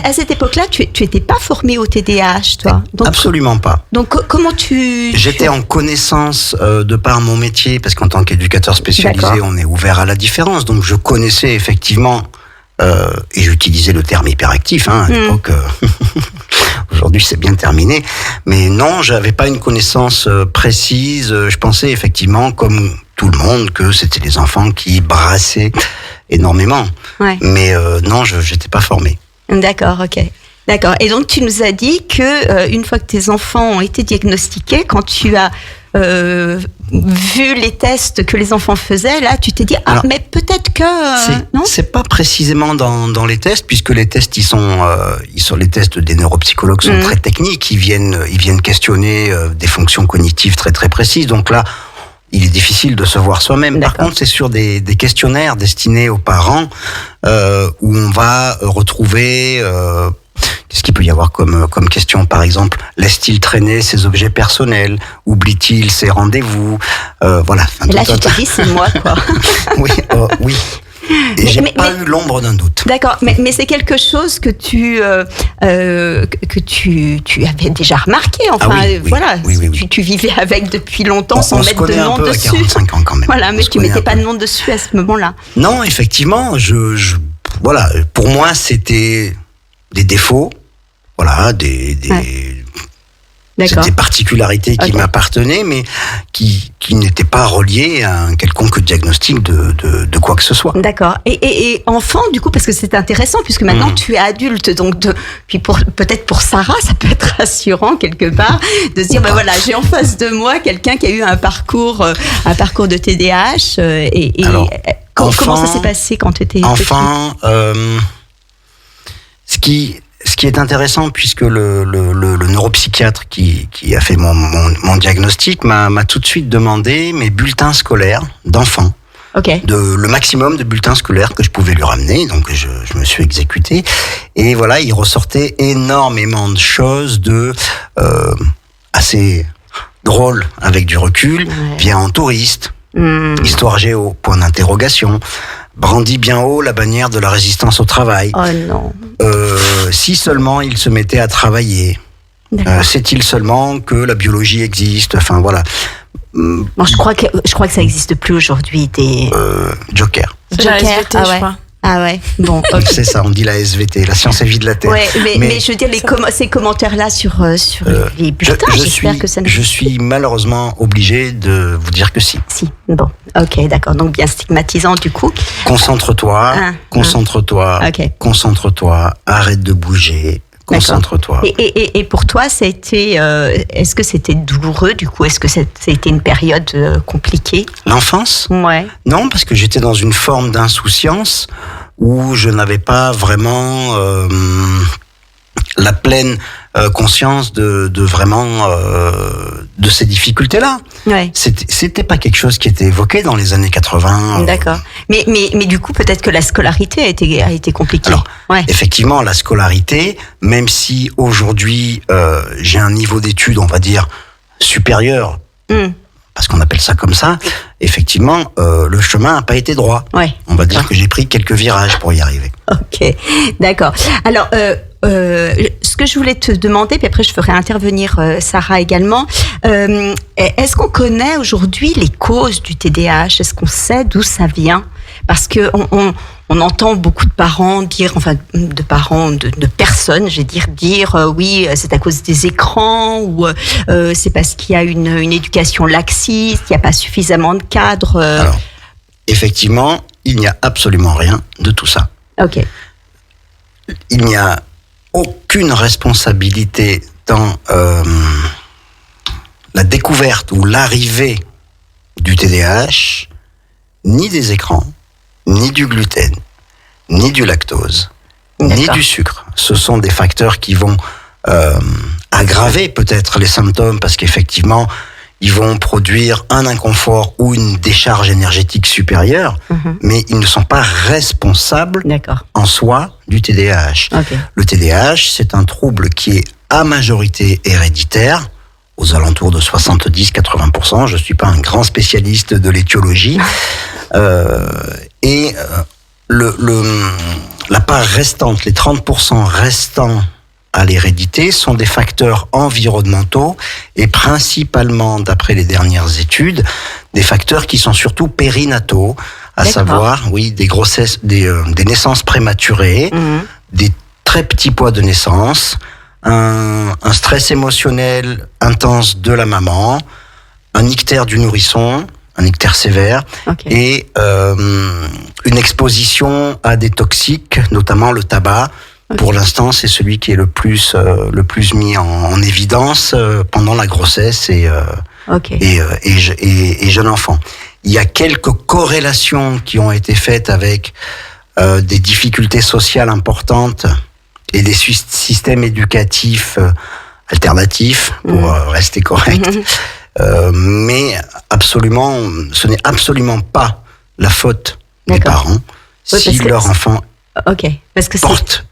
à cette époque-là, tu étais pas formé au TDAH, toi? Donc, absolument pas. Donc, comment J'étais en connaissance de par mon métier, parce qu'en tant qu'éducateur spécialisé, D'accord. on est ouvert à la différence. Donc, je connaissais effectivement, et j'utilisais le terme hyperactif à l'époque. Aujourd'hui, c'est bien terminé. Mais non, j'avais pas une connaissance précise. Je pensais effectivement, comme tout le monde, que c'était les enfants qui brassaient énormément. Ouais. Mais non, j'étais pas formé. D'accord, ok. D'accord. Et donc, tu nous as dit que une fois que tes enfants ont été diagnostiqués, quand tu as vu les tests que les enfants faisaient, là, tu t'es dit, Alors, mais peut-être que... non? C'est pas précisément dans les tests, puisque les tests, ils sont les tests des neuropsychologues sont très techniques. Ils viennent questionner des fonctions cognitives très très précises. Donc là, il est difficile de se voir soi-même. Par contre, c'est sur des questionnaires destinés aux parents où on va retrouver... Qu'est-ce qu'il peut y avoir comme question, par exemple? Laisse-t-il traîner ses objets personnels? Oublie-t-il ses rendez-vous? Voilà. Là, tu t'es dit, c'est moi, quoi. Oui, oui. Et j'ai pas eu l'ombre d'un doute. D'accord, mais c'est quelque chose que tu avais déjà remarqué. Enfin, voilà, oui. Tu vivais avec depuis longtemps sans on se mettre de connaît nom un peu dessus. à 45 ans quand même. Voilà, mais tu mettais pas de nom dessus à ce moment-là. Non, effectivement, voilà, pour moi, c'était des défauts, voilà, des particularités qui m'appartenaient, mais qui n'étaient pas reliées à un quelconque diagnostic de quoi que ce soit. D'accord. Et enfant, du coup, parce que c'est intéressant, puisque maintenant tu es adulte, donc puis peut-être pour Sarah, ça peut être rassurant quelque part de se dire, ben voilà, j'ai en face de moi quelqu'un qui a eu un parcours de TDAH. Alors, comment ça s'est passé quand tu étais enfant? Ce qui est intéressant, puisque le neuropsychiatre qui a fait mon diagnostic m'a tout de suite demandé mes bulletins scolaires d'enfant. Okay. Le maximum de bulletins scolaires que je pouvais lui ramener, donc je me suis exécuté. Et voilà, il ressortait énormément de choses assez drôles avec du recul. Viens en touriste, histoire géo, point d'interrogation. Brandit bien haut la bannière de la résistance au travail. Oh non. Si seulement il se mettait à travailler. Sait-il seulement que la biologie existe? Enfin voilà. Bon, je crois que ça n'existe plus aujourd'hui. Joker. Joker, SVT, je crois. Ah ouais, bon. Okay. C'est ça, on dit la SVT, la science et vie de la Terre. Ouais, mais je veux dire, ces commentaires-là sur les bulletins, j'espère que ça ne... Je suis malheureusement obligé de vous dire que si. Si, bon, ok, d'accord, donc bien stigmatisant du coup. Concentre-toi, okay. Concentre-toi, arrête de bouger, concentre-toi. Et pour toi, ça a été, est-ce que c'était douloureux du coup? Est-ce que ça a été une période compliquée? L'enfance? Ouais. Non, parce que j'étais dans une forme d'insouciance où je n'avais pas vraiment la pleine conscience de ces difficultés-là. Ouais. C'était pas quelque chose qui était évoqué dans les années 80. D'accord. Mais du coup, peut-être que la scolarité a été compliquée. Alors, effectivement, la scolarité, même si aujourd'hui j'ai un niveau d'études, on va dire, supérieur, parce qu'on appelle ça comme ça, effectivement, le chemin n'a pas été droit. Ouais. On va dire que j'ai pris quelques virages pour y arriver. Ok, d'accord. Alors, ce que je voulais te demander, puis après je ferai intervenir Sarah également, est-ce qu'on connaît aujourd'hui les causes du TDAH? Est-ce qu'on sait d'où ça vient? Parce que on entend beaucoup de parents dire, enfin de personnes, je vais dire oui, c'est à cause des écrans, ou c'est parce qu'il y a une éducation laxiste, il n'y a pas suffisamment de cadres. Alors, effectivement, il n'y a absolument rien de tout ça. Ok. Il n'y a aucune responsabilité dans la découverte ou l'arrivée du TDAH, ni des écrans, ni du gluten, ni du lactose, ni du sucre. Ce sont des facteurs qui vont aggraver peut-être les symptômes, parce qu'effectivement, ils vont produire un inconfort ou une décharge énergétique supérieure, mais ils ne sont pas responsables en soi du TDAH. Okay. Le TDAH, c'est un trouble qui est à majorité héréditaire, aux alentours de 70-80%. Je ne suis pas un grand spécialiste de l'étiologie. La part restante, les 30% restants à l'hérédité sont des facteurs environnementaux et principalement, d'après les dernières études, des facteurs qui sont surtout périnataux, à savoir, des grossesses, des naissances prématurées, des très petits poids de naissance, un stress émotionnel intense de la maman, un ictère du nourrisson, un ictère sévère, et une exposition à des toxiques, notamment le tabac. Pour l'instant, c'est celui qui est le plus mis en évidence pendant la grossesse et jeune enfant. Il y a quelques corrélations qui ont été faites avec des difficultés sociales importantes et des systèmes éducatifs alternatifs, pour rester correct. Mais absolument, ce n'est absolument pas la faute des parents si leur enfant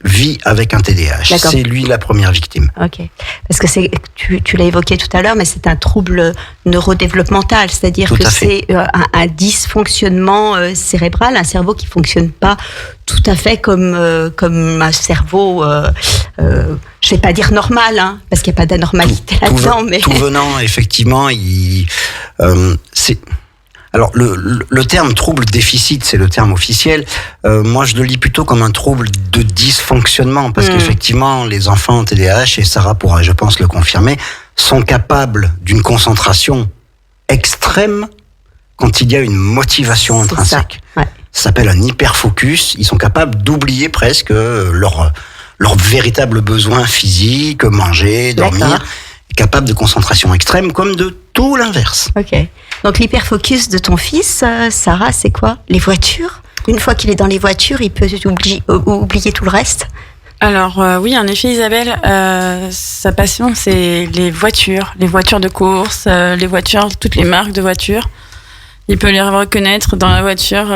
vit avec un TDAH. C'est lui la première victime. Parce que tu l'as évoqué tout à l'heure, mais c'est un trouble neurodéveloppemental, c'est-à-dire que c'est un dysfonctionnement cérébral, un cerveau qui fonctionne pas tout à fait comme un cerveau, je vais pas dire normal, parce qu'il n'y a pas d'anormalité là-dedans. Mais tout venant, effectivement, c'est... Alors, le terme trouble déficit, c'est le terme officiel. Moi, je le lis plutôt comme un trouble de dysfonctionnement, parce qu'effectivement, les enfants en TDAH, et Sarah pourra, je pense, le confirmer, sont capables d'une concentration extrême quand il y a une motivation intrinsèque. Ça s'appelle un hyperfocus. Ils sont capables d'oublier presque leurs véritables besoins physiques, manger, dormir. Capable de concentration extrême, comme de tout l'inverse. Donc l'hyperfocus de ton fils, Sarah, c'est quoi? Les voitures? Une fois qu'il est dans les voitures, il peut oublier tout le reste? Alors oui, en effet, Isabelle, sa passion, c'est les voitures de course, les voitures, toutes les marques de voitures. Il peut les reconnaître dans la voiture.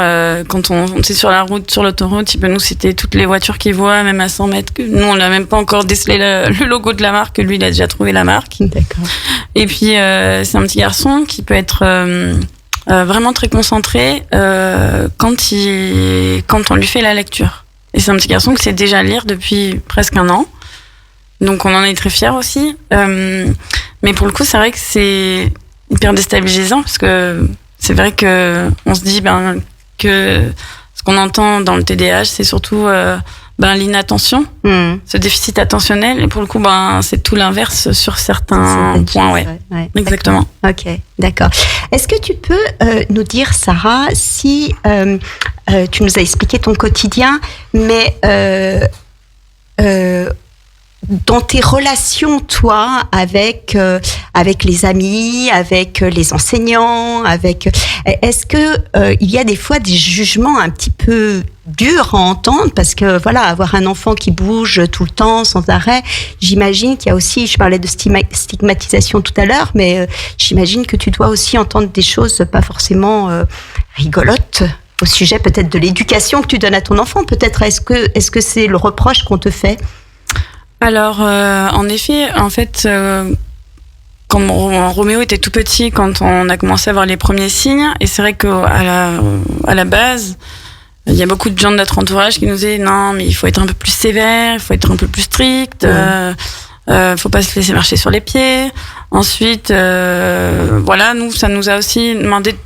Quand on est sur la route, sur l'autoroute, il peut nous citer toutes les voitures qu'il voit, même à 100 mètres. Nous, on n'a même pas encore décelé le logo de la marque. Lui, il a déjà trouvé la marque. D'accord. Et puis, c'est un petit garçon qui peut être vraiment très concentré quand on lui fait la lecture. Et c'est un petit garçon qui sait déjà lire depuis presque 1 an. Donc, on en est très fiers aussi. Mais pour le coup, c'est vrai que c'est hyper déstabilisant parce que c'est vrai que on se dit que ce qu'on entend dans le TDAH, c'est surtout l'inattention, ce déficit attentionnel, et pour le coup c'est tout l'inverse sur certains points. Exactement. D'accord. Est-ce que tu peux nous dire, Sarah, si tu nous as expliqué ton quotidien, mais dans tes relations, toi, avec les amis, avec les enseignants, est-ce que il y a des fois des jugements un petit peu durs à entendre, parce que avoir un enfant qui bouge tout le temps sans arrêt, j'imagine qu'il y a aussi, je parlais de stigmatisation tout à l'heure, mais j'imagine que tu dois aussi entendre des choses pas forcément rigolotes au sujet peut-être de l'éducation que tu donnes à ton enfant. Peut-être est-ce que c'est le reproche qu'on te fait? Alors, en effet, quand Roméo était tout petit, quand on a commencé à voir les premiers signes, et c'est vrai qu'à la base, il y a beaucoup de gens de notre entourage qui nous disaient non, mais il faut être un peu plus sévère, il faut être un peu plus strict, faut pas se laisser marcher sur les pieds. Ensuite, nous, ça nous a aussi demandé de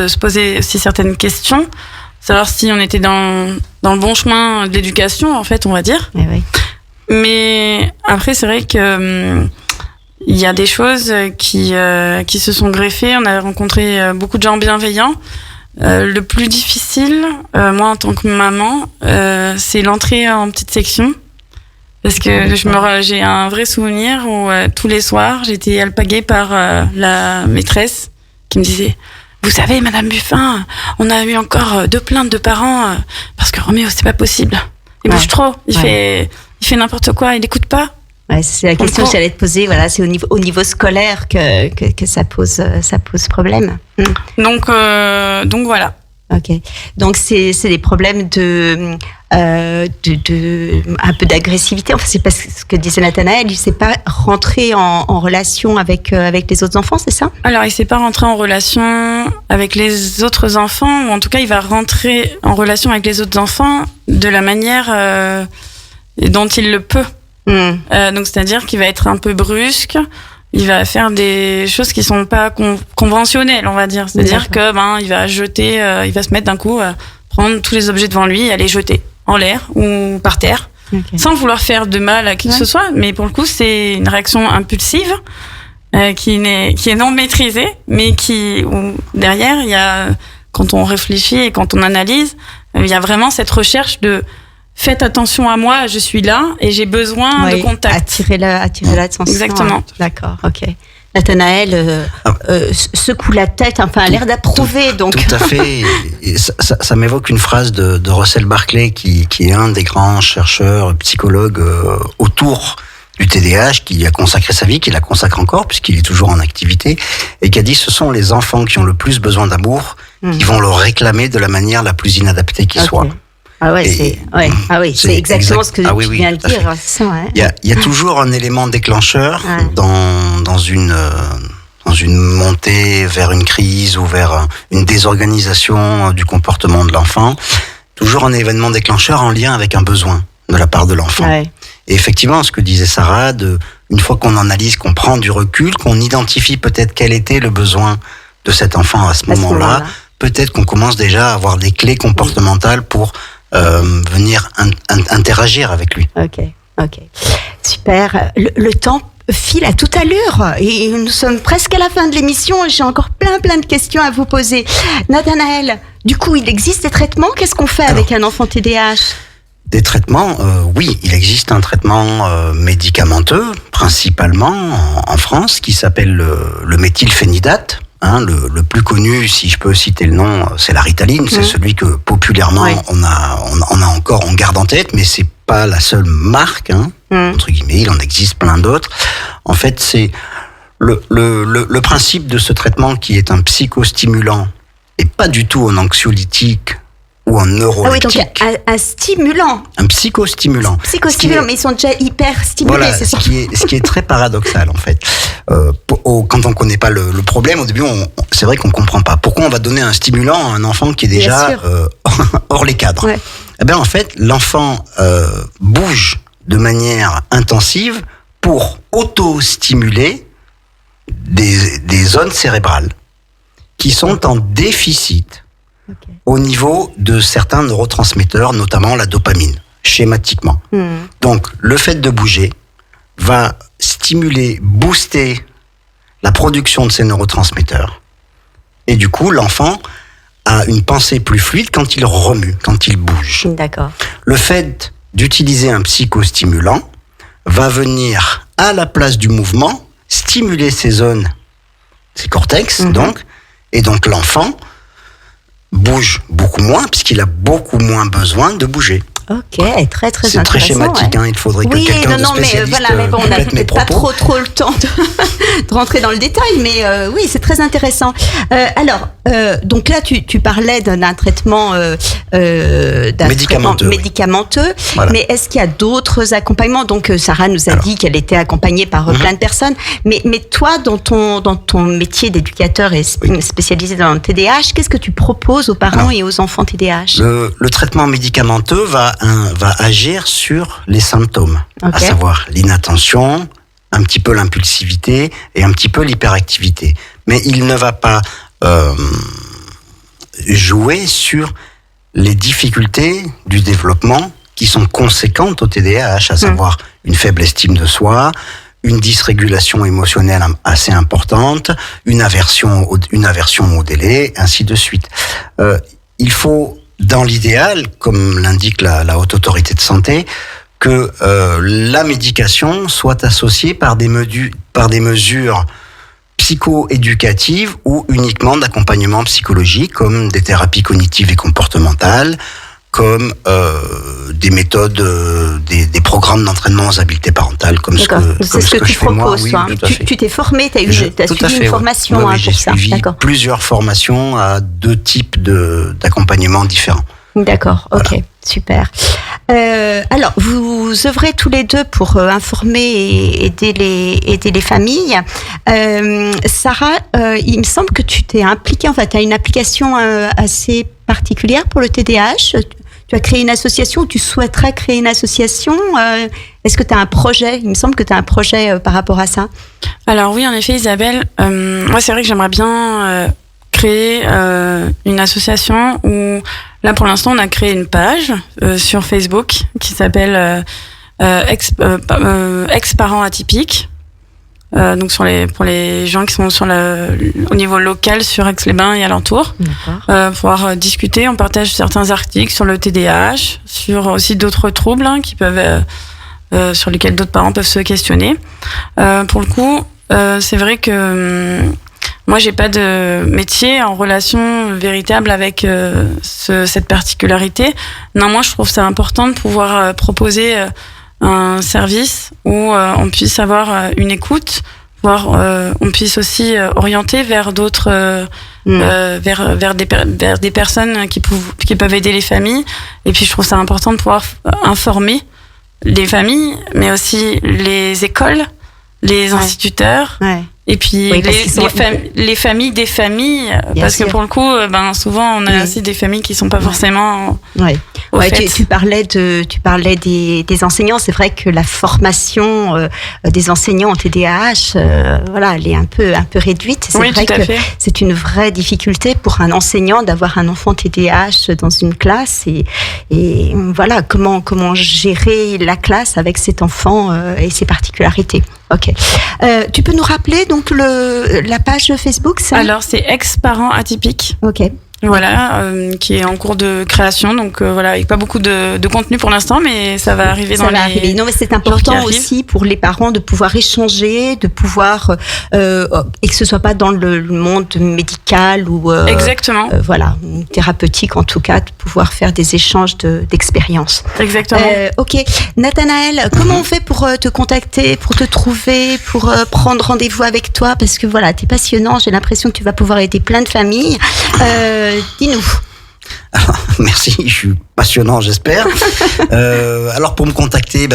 se poser aussi certaines questions. Savoir si on était dans le bon chemin de l'éducation, en fait, on va dire. Mais après, c'est vrai que il y a des choses qui se sont greffées. On a rencontré beaucoup de gens bienveillants. Le plus difficile, moi, en tant que maman, c'est l'entrée en petite section. Parce que j'ai un vrai souvenir où tous les soirs, j'étais alpaguée par la maîtresse qui me disait: vous savez, Madame Buffin, on a eu encore 2 plaintes de parents parce que Roméo, c'est pas possible. Il bouge trop, il fait n'importe quoi, il écoute pas. C'est la question que j'allais te poser. C'est au niveau scolaire que ça pose problème. Donc voilà. Donc c'est des problèmes de un peu d'agressivité. Enfin, c'est pas ce que disait Nathanaël. Il ne s'est pas rentré en relation avec les autres enfants, c'est ça? Alors, il ne s'est pas rentré en relation avec les autres enfants, ou en tout cas, il va rentrer en relation avec les autres enfants de la manière dont il le peut. Donc, c'est-à-dire qu'il va être un peu brusque. Il va faire des choses qui sont pas conventionnelles, on va dire. C'est-à-dire que il va jeter, il va se mettre d'un coup, prendre tous les objets devant lui et les jeter en l'air ou par terre, sans vouloir faire de mal à qui que ce soit. Mais pour le coup, c'est une réaction impulsive qui est non maîtrisée, mais où derrière, il y a, quand on réfléchit et quand on analyse, il y a vraiment cette recherche de faites attention à moi, je suis là et j'ai besoin de contact. Attirer l'attention. Exactement. Ouais. D'accord, ok. Nathanaël secoue la tête, enfin a l'air d'approuver. Donc. Tout à fait. Et ça m'évoque une phrase de Russell Barclay, qui est un des grands chercheurs, psychologues autour du TDAH, qui a consacré sa vie, qui la consacre encore, puisqu'il est toujours en activité, et qui a dit ce sont les enfants qui ont le plus besoin d'amour, qui vont le réclamer de la manière la plus inadaptée qui soit. Ah ouais, c'est exactement ce que tu viens de dire. Il y a toujours un élément déclencheur dans une montée vers une crise ou vers une désorganisation du comportement de l'enfant. Toujours un événement déclencheur en lien avec un besoin de la part de l'enfant. Ouais. Et effectivement, ce que disait Sarah, une fois qu'on analyse, qu'on prend du recul, qu'on identifie peut-être quel était le besoin de cet enfant à ce moment-là, peut-être qu'on commence déjà à avoir des clés comportementales pour venir interagir avec lui. Ok. Super. Le temps file à toute allure et nous sommes presque à la fin de l'émission. J'ai encore plein de questions à vous poser. Nathanaël, du coup, il existe des traitements? Qu'est-ce qu'on fait avec un enfant TDAH? Des traitements, oui, il existe un traitement médicamenteux, principalement en France, qui s'appelle le méthylphénidate. Le plus connu, si je peux citer le nom, c'est la Ritaline. C'est celui que populairement on garde en tête, mais c'est pas la seule marque, entre guillemets. Il en existe plein d'autres. En fait, c'est le principe de ce traitement, qui est un psychostimulant et pas du tout un anxiolytique ou un neuroleptique. Ah oui, donc un stimulant. Un psychostimulant. Mais ils sont déjà hyper stimulés, voilà, c'est ça. Ce qui est très paradoxal, en fait. Quand on connaît pas le problème, au début, c'est vrai qu'on comprend pas. Pourquoi on va donner un stimulant à un enfant qui est déjà hors les cadres? Eh bien, en fait, l'enfant bouge de manière intensive pour auto-stimuler des zones cérébrales qui sont en déficit au niveau de certains neurotransmetteurs, notamment la dopamine, schématiquement. Donc, le fait de bouger va stimuler, booster la production de ces neurotransmetteurs. Et du coup, l'enfant a une pensée plus fluide quand il remue, quand il bouge. D'accord. Le fait d'utiliser un psychostimulant va venir, à la place du mouvement, stimuler ces zones, ces cortex, et donc l'enfant bouge beaucoup moins, puisqu'il a beaucoup moins besoin de bouger. Ok, très intéressant. C'est très schématique, il faudrait que quelqu'un de spécialiste mais bon, on n'a peut-être pas trop le temps de rentrer dans le détail, mais oui, c'est très intéressant. Donc là, tu parlais d'un traitement médicamenteux, voilà. Mais est-ce qu'il y a d'autres accompagnements? Donc Sarah nous a dit qu'elle était accompagnée par plein de personnes, mais toi, dans ton métier d'éducateur et spécialisé dans le TDAH, qu'est-ce que tu proposes aux parents et aux enfants TDAH? Le traitement médicamenteux va agir sur les symptômes, à savoir l'inattention, un petit peu l'impulsivité et un petit peu l'hyperactivité. Mais il ne va pas jouer sur les difficultés du développement qui sont conséquentes au TDAH, à savoir une faible estime de soi, une dysrégulation émotionnelle assez importante, une aversion au délai, ainsi de suite. Il faut, dans l'idéal, comme l'indique la Haute Autorité de Santé, que la médication soit associée par des mesures psycho-éducatives ou uniquement d'accompagnement psychologique, comme des thérapies cognitives et comportementales, comme des méthodes, des programmes d'entraînement aux habiletés parentales, comme ce que je fais moi. Oui, tu t'es formé, tu as suivi une formation pour ça. J'ai suivi plusieurs formations à 2 types d'accompagnement différents. D'accord, ok. Voilà. Super. Alors, vous œuvrez tous les deux pour informer et aider les familles. Sarah, il me semble que tu t'es impliquée, enfin, tu as une application assez particulière pour le TDAH. Tu as créé une association, ou tu souhaiterais créer une association. Est-ce que tu as un projet ? Il me semble que tu as un projet par rapport à ça. Alors oui, en effet, Isabelle, moi c'est vrai que j'aimerais bien créer une association où, là pour l'instant, on a créé une page sur Facebook qui s'appelle Ex-parents atypiques. Donc pour les gens qui sont au niveau local sur Aix-les-Bains et alentours, pouvoir discuter. On partage certains articles sur le TDAH, sur aussi d'autres troubles qui peuvent sur lesquels d'autres parents peuvent se questionner. Pour le coup, c'est vrai que moi j'ai pas de métier en relation véritable avec cette particularité. Néanmoins, je trouve ça important de pouvoir proposer un service où on puisse avoir une écoute, voire on puisse aussi orienter vers d'autres, vers des personnes qui peuvent aider les familles. Et puis je trouve ça important de pouvoir informer les familles, mais aussi les écoles, les instituteurs. Ouais. Et puis les familles des familles, bien parce sûr. Que pour le coup, souvent on a aussi des familles qui sont pas forcément. Tu parlais des enseignants. C'est vrai que la formation des enseignants en TDAH, elle est un peu réduite. C'est vrai que c'est une vraie difficulté pour un enseignant d'avoir un enfant TDAH dans une classe et voilà comment gérer la classe avec cet enfant et ses particularités. Ok. Tu peux nous rappeler donc la page Facebook, ça ? Alors c'est Ex-parents atypiques. Ok. Voilà, qui est en cours de création, donc avec pas beaucoup de contenu pour l'instant, mais ça va arriver arriver. Non, mais c'est important aussi pour les parents de pouvoir échanger, de pouvoir et que ce soit pas dans le monde médical ou exactement. Thérapeutique en tout cas, de pouvoir faire des échanges d'expériences. Exactement. Ok, Nathanaël, comment on fait pour te contacter, pour te trouver, pour prendre rendez-vous avec toi, parce que t'es passionnant. J'ai l'impression que tu vas pouvoir aider plein de familles. Dis-nous. Alors, merci, je suis passionnant, j'espère. Alors pour me contacter, il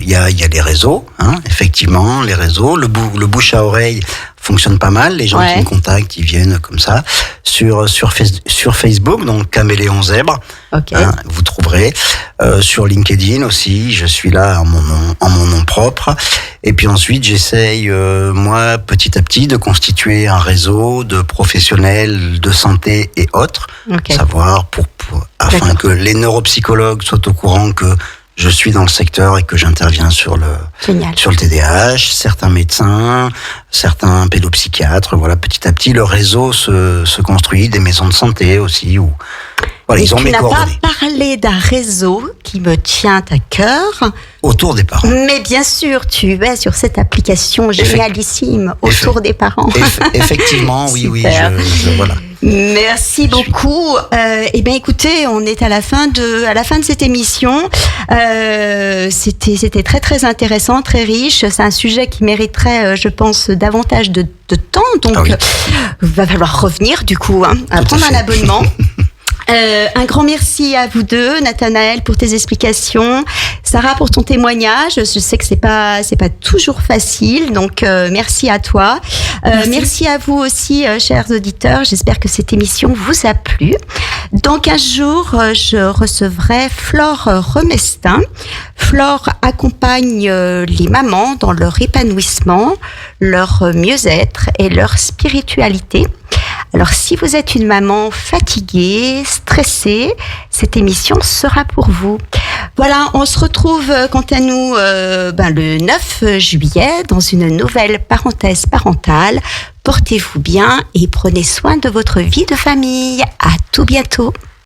y a les réseaux, effectivement, les réseaux, le bouche à oreille fonctionne pas mal. Les gens qui me contactent, ils viennent comme ça sur Facebook, donc Caméléon Zèbre. Okay. Vous trouverez sur LinkedIn aussi. Je suis là en mon nom propre. Et puis ensuite, j'essaye moi petit à petit de constituer un réseau de professionnels de santé et autres, savoir afin que les neuropsychologues soient au courant que je suis dans le secteur et que j'interviens sur le TDAH, certains médecins, certains pédopsychiatres. Voilà, petit à petit, le réseau se construit, des maisons de santé aussi. Ils ont mes coordonnées. Tu n'as pas parlé d'un réseau qui me tient à cœur. Autour des parents. Mais bien sûr, tu es sur cette application génialissime, Autour des parents. Effectivement, oui, voilà. Merci beaucoup. Écoutez, on est à la fin de cette émission. C'était très très intéressant, très riche. C'est un sujet qui mériterait, je pense, davantage de temps. Donc, va falloir revenir du coup, à prendre un abonnement. Un grand merci à vous deux, Nathanaël, pour tes explications, Sarah pour ton témoignage. Je sais que c'est pas toujours facile, donc merci à toi. Merci à vous aussi, chers auditeurs. J'espère que cette émission vous a plu. Dans 15 jours, je recevrai Flore Remestin. Flore accompagne les mamans dans leur épanouissement, leur mieux-être et leur spiritualité. Alors, si vous êtes une maman fatiguée, stressée, cette émission sera pour vous. Voilà, on se retrouve quant à nous le 9 juillet dans une nouvelle parenthèse parentale. Portez-vous bien et prenez soin de votre vie de famille. À tout bientôt.